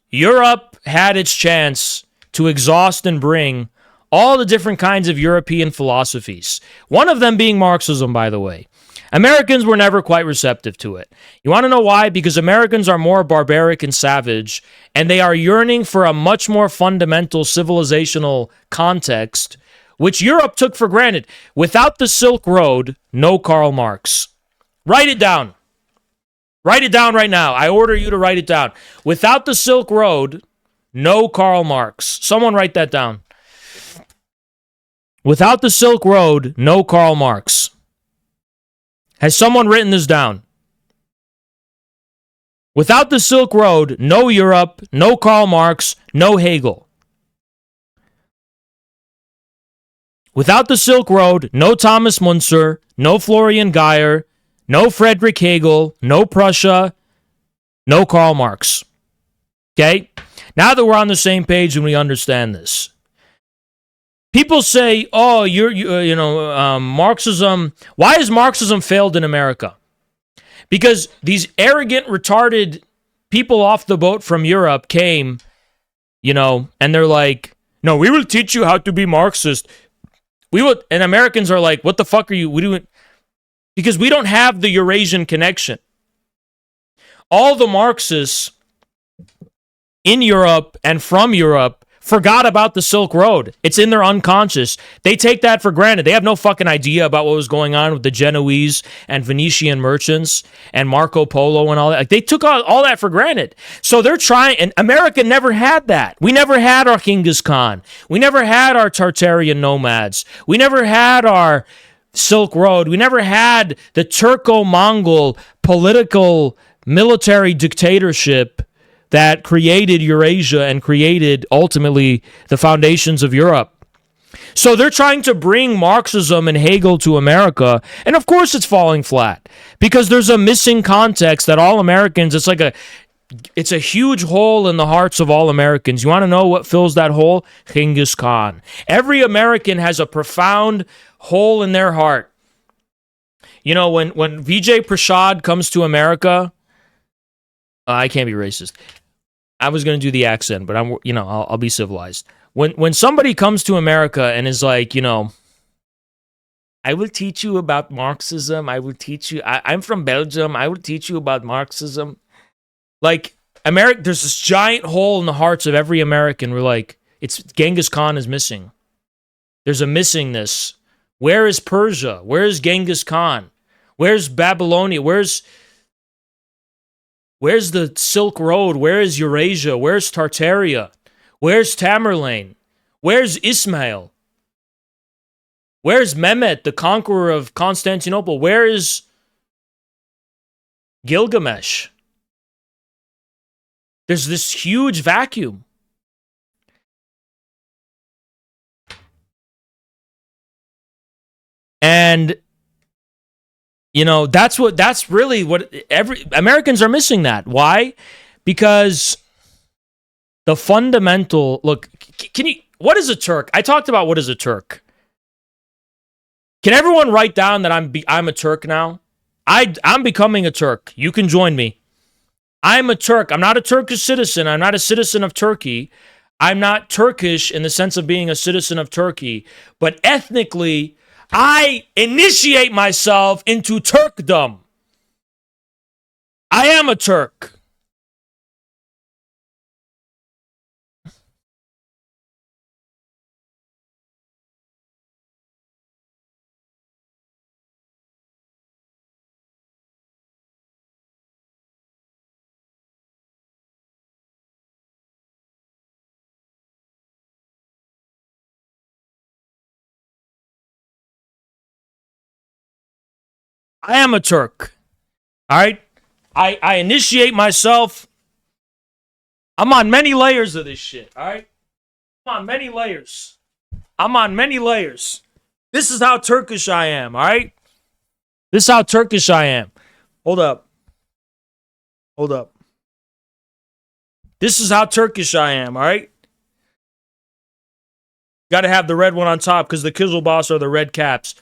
Europe had its chance to exhaust and bring all the different kinds of European philosophies. One of them being Marxism, by the way. Americans were never quite receptive to it. You want to know why? Because Americans are more barbaric and savage, and they are yearning for a much more fundamental civilizational context, which Europe took for granted. Without the Silk Road, no Karl Marx. Write it down. Write it down right now. I order you to write it down. Without the Silk Road, no Karl Marx. Someone write that down. Without the Silk Road, no Karl Marx. Has someone written this down? Without the Silk Road, no Europe, no Karl Marx, no Hegel. Without the Silk Road, no Thomas Müntzer, no Florian Geyer, no Friedrich Hegel, no Prussia, no Karl Marx. Okay? Now that we're on the same page and we understand this. People say, oh, Marxism. Why has Marxism failed in America? Because these arrogant, retarded people off the boat from Europe came, and they're like, no, we will teach you how to be Marxist. And Americans are like, what the fuck are you doing? Because we don't have the Eurasian connection. All the Marxists in Europe and from Europe forgot about the Silk Road. It's in their unconscious. They take that for granted. They have no fucking idea about what was going on with the Genoese and Venetian merchants and Marco Polo and all that. Like, they took all that for granted. So they're trying, and America never had that. We never had our Genghis Khan. We never had our Tartarian nomads. We never had our Silk Road. We never had the Turco-Mongol political military dictatorship that created Eurasia and created, ultimately, the foundations of Europe. So they're trying to bring Marxism and Hegel to America, and of course it's falling flat, because there's a missing context that all Americans, it's a huge hole in the hearts of all Americans. You want to know what fills that hole? Genghis Khan. Every American has a profound hole in their heart. When Vijay Prashad comes to America, I can't be racist. I was going to do the accent, but I'll be civilized. When somebody comes to America and is like, I will teach you about Marxism. I will teach you. I'm from Belgium. I will teach you about Marxism. Like, there's this giant hole in the hearts of every American. We're like, it's Genghis Khan is missing. There's a missingness. Where is Persia? Where is Genghis Khan? Where's Babylonia? Where's the Silk Road? Where is Eurasia? Where's Tartaria? Where's Tamerlane? Where's Ismail? Where's Mehmet, the conqueror of Constantinople? Where is Gilgamesh? There's this huge vacuum. And that's really what every Americans are missing. That. Why? Because the fundamental, look, what is a Turk? I talked about what is a Turk. Can everyone write down that I'm a Turk now? I'm becoming a Turk. You can join me. I'm a Turk. I'm not a Turkish citizen. I'm not a citizen of Turkey. I'm not Turkish in the sense of being a citizen of Turkey, but ethnically, I initiate myself into Turkdom. I am a Turk. I am a Turk. All right? I initiate myself. I'm on many layers of this shit. All right? I'm on many layers. This is how Turkish I am. All right? This is how Turkish I am. Hold up. This is how Turkish I am. All right? Got to have the red one on top because the Kizilbash are the red caps.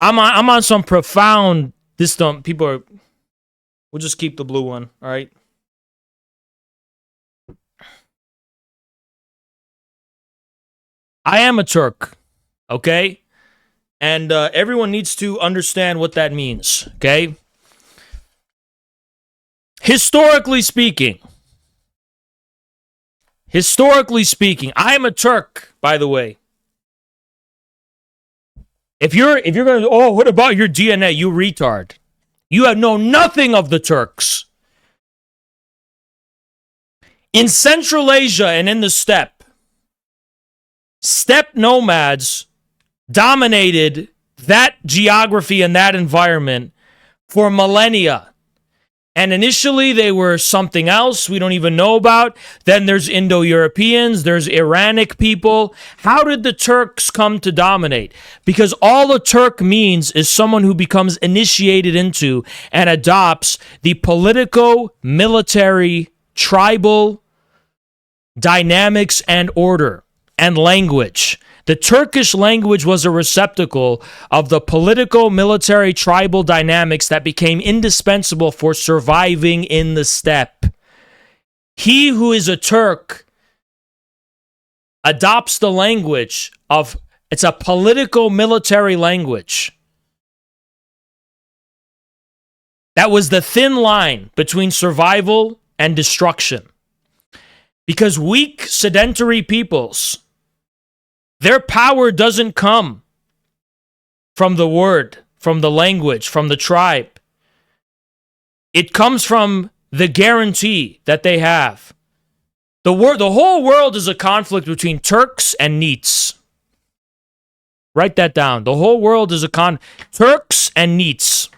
I'm on some profound. This don't people are. We'll just keep the blue one. All right. I am a Turk. Okay. And everyone needs to understand what that means. Okay. Historically speaking, I am a Turk, by the way. If you're gonna, oh, what about your DNA, you retard? You have known nothing of the Turks. In Central Asia and in the steppe nomads dominated that geography and that environment for millennia. And initially, they were something else we don't even know about. Then there's Indo-Europeans, there's Iranic people. How did the Turks come to dominate? Because all a Turk means is someone who becomes initiated into and adopts the politico-military, tribal dynamics and order and language. The Turkish language was a receptacle of the political, military, tribal dynamics that became indispensable for surviving in the steppe. He who is a Turk adopts the language of, it's a political, military language. That was the thin line between survival and destruction. Because weak, sedentary peoples, their power doesn't come from the word, from the language, from the tribe. It comes from the guarantee that they have. The whole world is a conflict between Turks and Neets. Write that down. The whole world is Turks and Neets.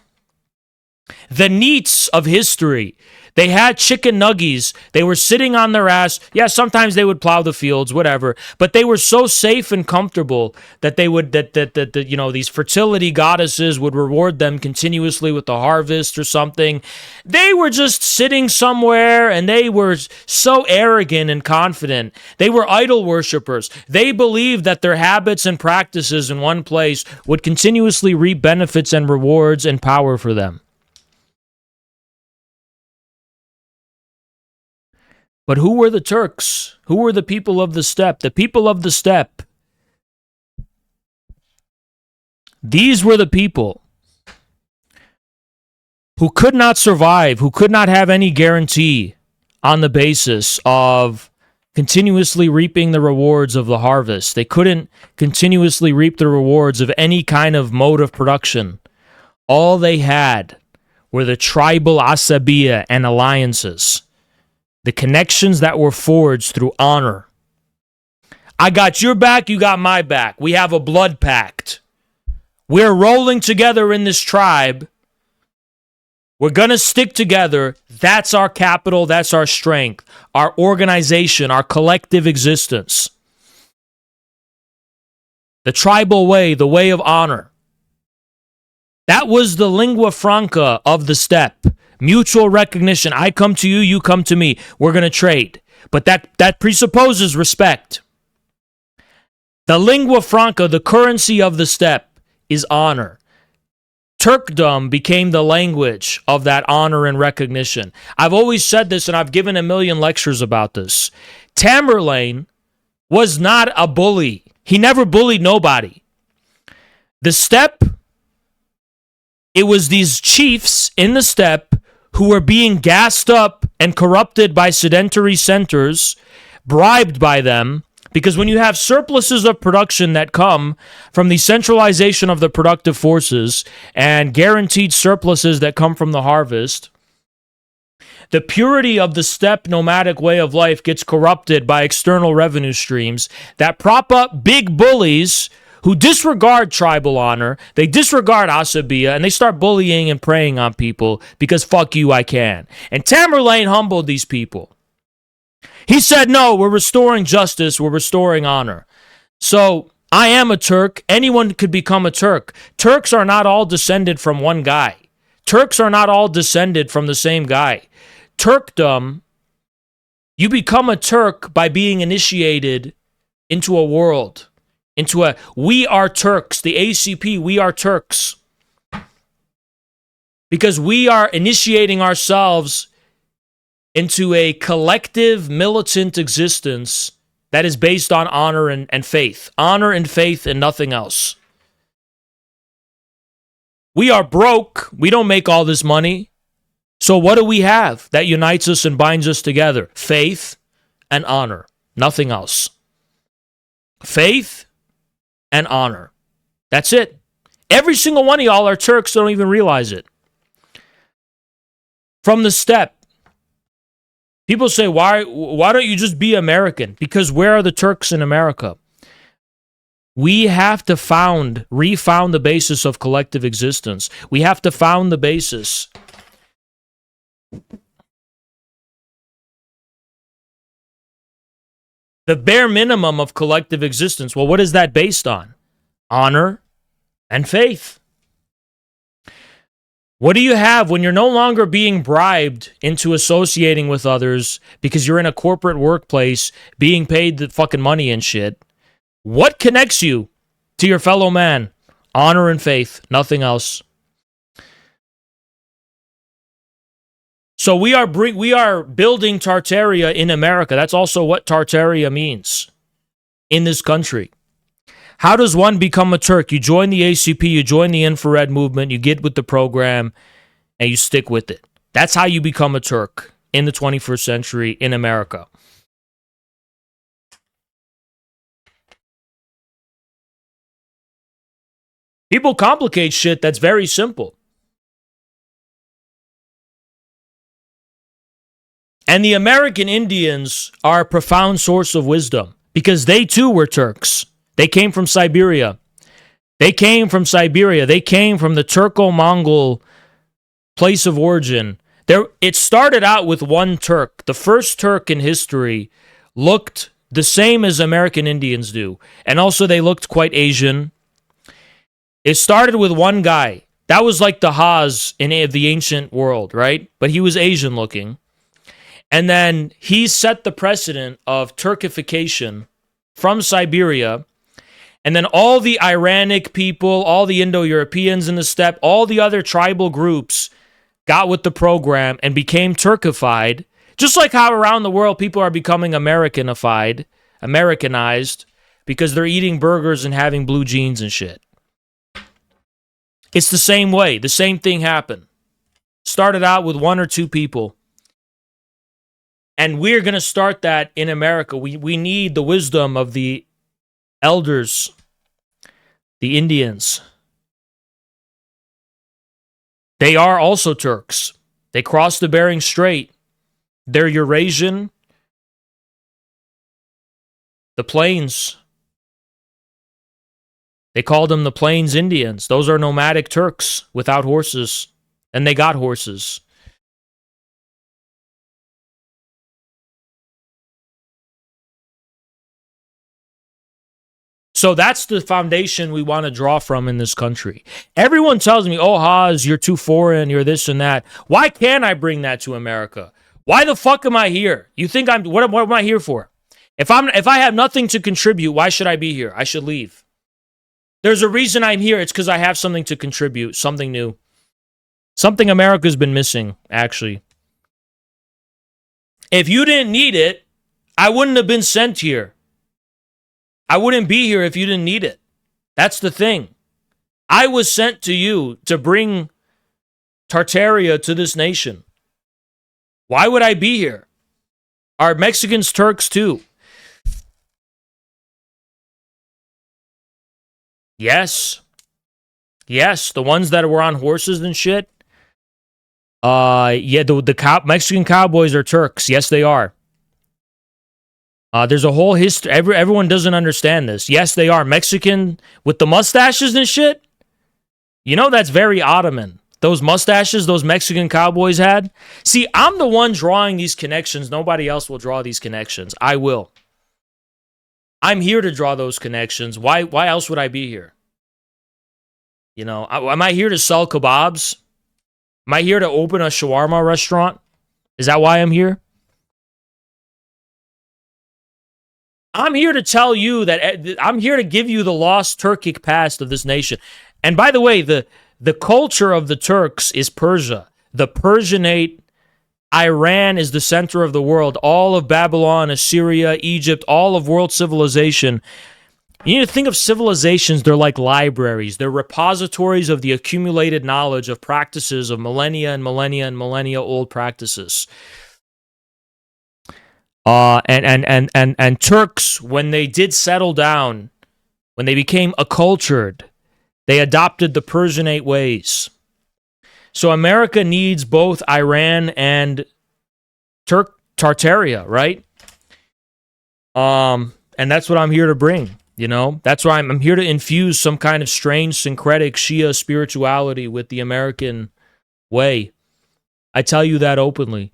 The Neets of history. They had chicken nuggies. They were sitting on their ass. Yeah, sometimes they would plow the fields, whatever. But they were so safe and comfortable that they would these fertility goddesses would reward them continuously with the harvest or something. They were just sitting somewhere and they were so arrogant and confident. They were idol worshipers. They believed that their habits and practices in one place would continuously reap benefits and rewards and power for them. But who were the Turks? Who were the people of the steppe? The people of the steppe. These were the people who could not survive, who could not have any guarantee on the basis of continuously reaping the rewards of the harvest. They couldn't continuously reap the rewards of any kind of mode of production. All they had were the tribal asabiya and alliances. The connections that were forged through honor. I got your back, you got my back. We have a blood pact. We're rolling together in this tribe. We're going to stick together. That's our capital. That's our strength. Our organization, our collective existence. The tribal way, the way of honor. That was the lingua franca of the steppe. Mutual recognition. I come to you, you come to me. We're going to trade. But that presupposes respect. The lingua franca, the currency of the steppe, is honor. Turkdom became the language of that honor and recognition. I've always said this, and I've given a million lectures about this. Tamerlane was not a bully. He never bullied nobody. The steppe, it was these chiefs in the steppe who were being gassed up and corrupted by sedentary centers, bribed by them, because when you have surpluses of production that come from the centralization of the productive forces and guaranteed surpluses that come from the harvest, the purity of the steppe nomadic way of life gets corrupted by external revenue streams that prop up big bullies who disregard tribal honor, they disregard asabiya, and they start bullying and preying on people because fuck you, I can. And Tamerlane humbled these people. He said, no, we're restoring justice, we're restoring honor. So I am a Turk. Anyone could become a Turk. Turks are not all descended from one guy. Turks are not all descended from the same guy. Turkdom, you become a Turk by being initiated into a world. into a we are Turks, the ACP, we are Turks. Because we are initiating ourselves into a collective militant existence that is based on honor and faith. Honor and faith and nothing else. We are broke. We don't make all this money. So what do we have that unites us and binds us together? Faith and honor. Nothing else. Faith and honor. That's it. Every single one of y'all are Turks, don't even realize it. From the step. People say, why don't you just be American? Because where are the Turks in America? We have to refound the basis of collective existence. We have to found the basis. The bare minimum of collective existence. Well, what is that based on? Honor and faith. What do you have when you're no longer being bribed into associating with others because you're in a corporate workplace being paid the fucking money and shit? What connects you to your fellow man? Honor and faith, nothing else. So we are building Tartaria in America. That's also what Tartaria means in this country. How does one become a Turk? You join the ACP, you join the infrared movement, you get with the program, and you stick with it. That's how you become a Turk in the 21st century in America. People complicate shit that's very simple. And the American Indians are a profound source of wisdom because they too were Turks. They came from Siberia. They came from the Turco-Mongol place of origin. It started out with one Turk. The first Turk in history looked the same as American Indians do. And also they looked quite Asian. It started with one guy. That was like the Haas in the ancient world, right? But he was Asian looking. And then he set the precedent of Turkification from Siberia. And then all the Iranic people, all the Indo-Europeans in the steppe, all the other tribal groups got with the program and became Turkified. Just like how around the world people are becoming Americanized, because they're eating burgers and having blue jeans and shit. It's the same way. The same thing happened. Started out with one or two people. And we're going to start that in America. We need the wisdom of the elders, the Indians. They are also Turks. They crossed the Bering Strait. They're Eurasian. The Plains. They called them the Plains Indians. Those are nomadic Turks without horses. And they got horses. So that's the foundation we want to draw from in this country. Everyone tells me, oh, Haas, you're too foreign, you're this and that. Why can't I bring that to America? Why the fuck am I here? You think what am I here for? If I have nothing to contribute, why should I be here? I should leave. There's a reason I'm here. It's because I have something to contribute, something new. Something America's been missing, actually. If you didn't need it, I wouldn't have been sent here. I wouldn't be here if you didn't need it. That's the thing. I was sent to you to bring Tartaria to this nation. Why would I be here? Are Mexicans Turks too? Yes. Yes, the ones that were on horses and shit. Yeah, the Mexican cowboys are Turks. Yes, they are. There's a whole history. Everyone doesn't understand this. Yes, they are Mexican with the mustaches and shit. You know that's very Ottoman. Those mustaches those Mexican cowboys had. See, I'm the one drawing these connections. Nobody else will draw these connections. I will. I'm here to draw those connections. Why else would I be here? You know, am I here to sell kebabs? Am I here to open a shawarma restaurant? Is that why I'm here? I'm here to tell you that I'm here to give you the lost Turkic past of this nation. And by the way, the culture of the Turks is Persia. The Persianate, Iran is the center of the world. All of Babylon, Assyria, Egypt, all of world civilization. You need to think of civilizations, they're like libraries. They're repositories of the accumulated knowledge of practices of millennia and millennia and millennia old practices. And Turks, when they did settle down, when they became accultured, they adopted the Persianate ways. So America needs both Iran and Tartaria, right? And that's what I'm here to bring. You know, that's why I'm here to infuse some kind of strange syncretic Shia spirituality with the American way. I tell you that openly.